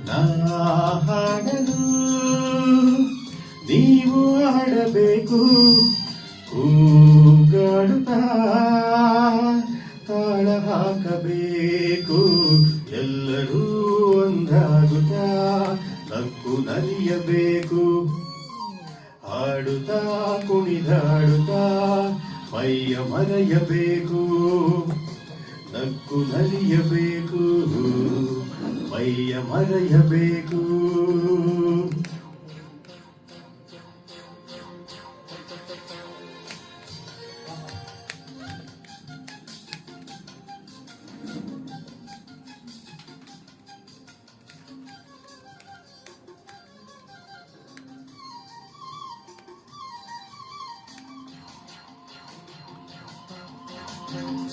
ನಾ ಹಾಡಲು ನೀವು ಹಾಡಬೇಕು, ಕೂಗಾಡುತ್ತಾ ತಾಳ ಹಾಕಬೇಕು, ಎಲ್ಲರೂ ಒಂದಾಗುತ್ತಾ ನಕ್ಕು ನಲಿಯಬೇಕು, ಹಾಡುತ್ತಾ ಕುಣಿದಾಡುತ್ತಾ ಮೈಯ ಮರೆಯಬೇಕು, ನಕ್ಕು ನಲಿಯಬೇಕು, ಮೈಯ ಮರೆಯಬೇಕು.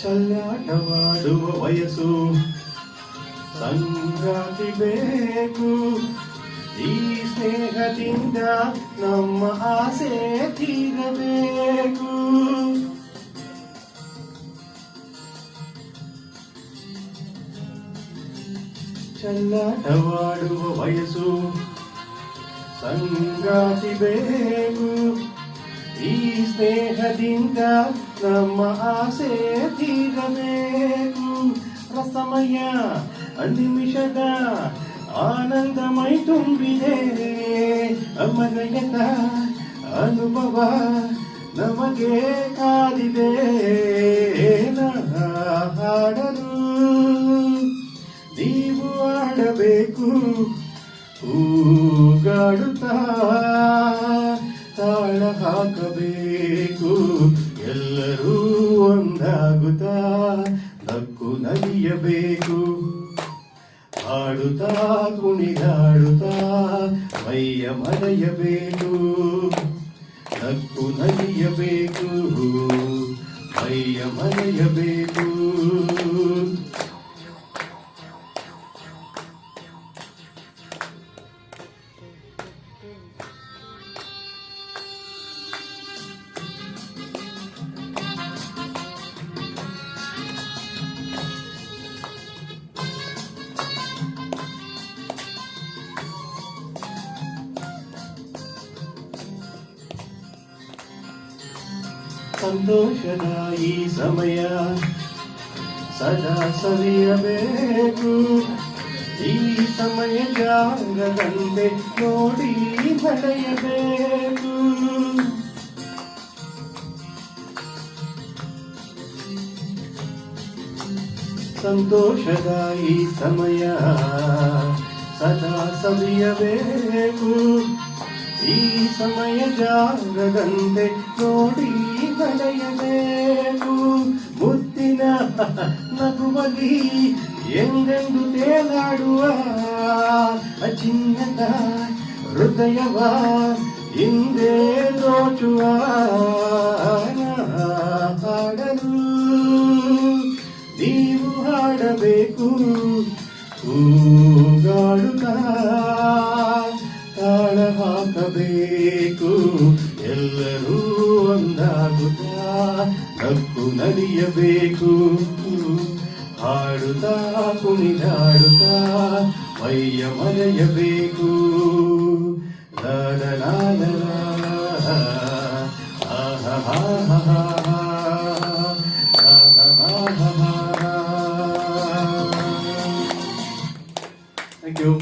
ಚಲ್ಲಾಟವಾಡುವ ವಯಸ್ಸು, ಸಂಗಾತಿ ಬೇಕು, ಈ ಸ್ನೇಹದಿಂದ ನಮ್ಮ ಆಸೆ ತೀರಬೇಕು. ಚಲ್ಲಾಟವಾಡುವ ವಯಸ್ಸು, ಸಂಗಾತಿ ಬೇಕು, ಈ ಸ್ನೇಹದಿಂದ ನಮ್ಮ ಆಸೆ ತೀರಬೇಕು. ರಸಮಯ ನಿಮಿಷದ ಆನಂದಮೈ ತುಂಬಿದೆ, ಅಮರಯದ ಅನುಭವ ನಮಗೆ ಕಾದಿದೆ. ಹಾಡಲು ನೀವು ಆಡಬೇಕು, ಕೂಗಾಡುತ್ತಾ ತಾಳ ಹಾಕಬೇಕು, ಎಲ್ಲರೂ ಒಂದಾಗುತ್ತಾ ನಕ್ಕು ನಲಿಯಬೇಕು, ಹಾಡುತ್ತಾ ಕುಣಿದಾಡುತ್ತಾ ಮೈಯ ಮರೆಯಬೇಕು, ನಕ್ಕು ನಲಿಯಬೇಕು, ಮೈಯ ಮರೆಯಬೇಕು. ಸಂತೋಷದ ಈ ಸಮಯ ಸದಾ ಸವಿಯಬೇಕು, ಈ ಸಮಯ ಜಾಗದಂತೆ ನೋಡಿ ನಡೆಯಬೇಕು. ಸಂತೋಷದ ಈ ಸಮಯ ಸದಾ ಸವಿಯಬೇಕು, ಈ ಸಮಯ ಜಾಗದಂತೆ ನೋಡಿ ನಡೆಯಬೇಕು. ಮುತ್ತಿನ ನಗುವಲಿ ಎಂದೆಂದು ತೇಲಾಡುವ ಚಿನ್ನದ ಹೃದಯವ ಹಿಂದೆ ದೋಚುವ. ಹಾಡಲು ನೀವು ಹಾಡಬೇಕು, ಕೂಗಾಡುತ್ತಾ ತಾಳ ಹಾಕಬೇಕು, ಎಲ್ಲರೂ ಒಂದಾಗುತ್ತಾ ನಕ್ಕು ನಲಿಯಬೇಕು, ಹಾಡುತ್ತಾ ಕುಣಿದಾಡುತ್ತಾ ಮೈಯ ಮರೆಯಬೇಕು. ಲಾಲ ಲಾಲ Thank you.